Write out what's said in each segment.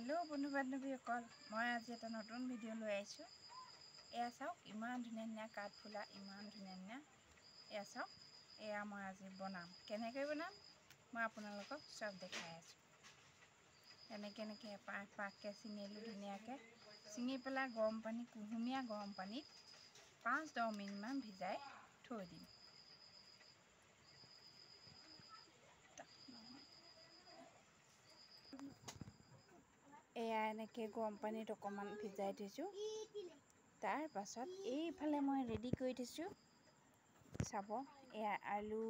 hello बंधु बान्धवीসকল মই আজি এটা নতুন ভিডিও লৈ আইছো এয়া চাওক ইমান ধুনীয়া কাঠফুলা ইমান ধুনীয়া এয়া চাওক এয়া মই আজি বনাম কেনেকৈ বনাম মই আপোনালোকক সব দেখাই আছো কেনেকৈ পাককে চিঙিলো ধুনীয়াকে চিঙি পেলা গৰম পানী কুহুমিয়া গৰম পানীত 5-10 মিনিট মান ভিজাই থৈ দিম এয়া এনেকৈ গৰম পানীত অকমান ভিজাই থৈছো তাৰ পাছত এইফালে মই ৰেডি কৰি থৈছো চাব এয়া আলু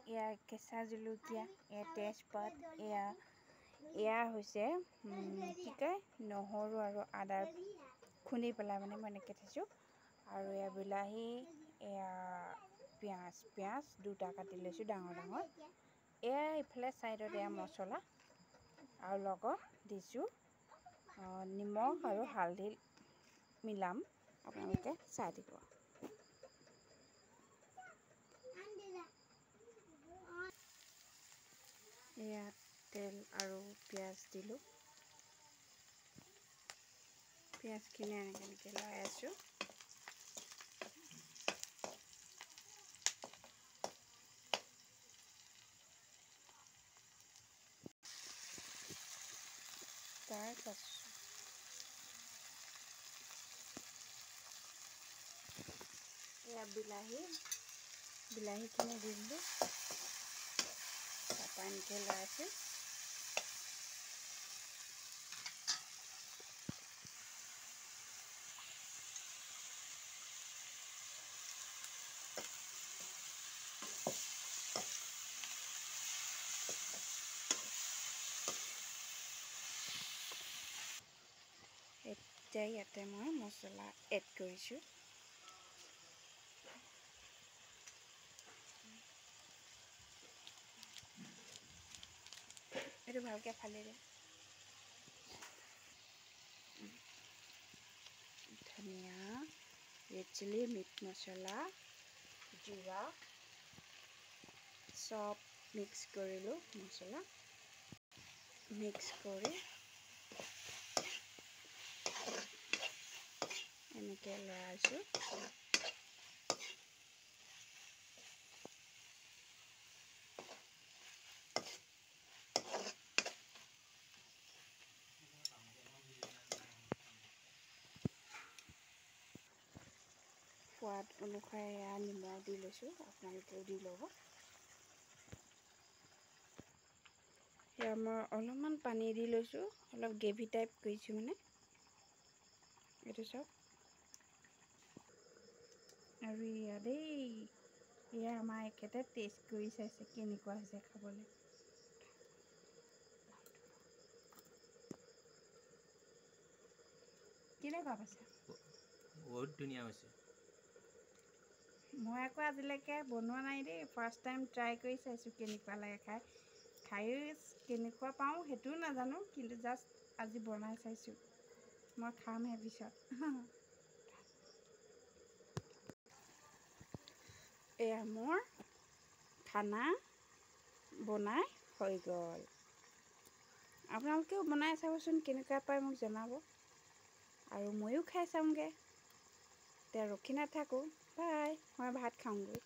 এয়া কেঁচা জলকীয়া এয়া তেজপাত এয়া হৈছে কি কয় নহৰু আৰু আদা খুন্দি পেলাই মানে মই এনেকৈ থৈছো আৰু এয়া বিলাহী এয়া পিয়াজ দুটা কাটি লৈছো ডাঙৰ এয়া ইফালে সাইডত এয়া মছলা আৰু লগত দিছো নিমখ আৰু হালধি মিলাম আপোনালোকে চাই দিব এয়া তেল আৰু পিয়াজ দিলো পিয়াজখিনি এনেকৈ লৰাই আছো তাৰ পাছত এয়া বিলাহীখিনি দি দিলোঁ তাৰপৰা এনেকৈ লৰাইছোঁ এতিয়া ইয়াতে মই মছলা এড কৰিছোঁ এইটো ভালকৈ ফালি দে ধনিয়া ৰেড চিলি মিট মছলা জিৰা সব মিক্স কৰিলোঁ মছলা মিক্স কৰি এনেকৈ লৰাইছোঁ সোৱাদ অনুসাৰে এয়া নিমখ দি লৈছোঁ আপোনালোকেও দি ল'ব এয়া মই অলপমান পানী দি লৈছোঁ অলপ গ্ৰেভি টাইপ কৰিছোঁ মানে এইটো চাওক আৰু এয়া আমাৰ এখেতে টেষ্ট কৰি চাইছে কেনেকুৱা হৈছে খাবলৈ কেনেকুৱা পাইছে বহুত ধুনীয়া হৈছে মই আকৌ আজিলৈকে বনোৱা নাই দেই ফাৰ্ষ্ট টাইম ট্ৰাই কৰি চাইছোঁ কেনেকুৱা লাগে খাই কেনেকুৱা পাওঁ সেইটোও নাজানো কিন্তু জাষ্ট আজি বনাই চাইছোঁ মই খামহে পিছত এয়া মোৰ খানা বনাই হৈ গ'ল আপোনালোকেও বনাই চাবচোন কেনেকুৱা পায় মোক জনাব আৰু ময়ো খাই চামগৈ এতিয়া ৰখি নাথাকোঁ বাই মই ভাত খাওঁগৈ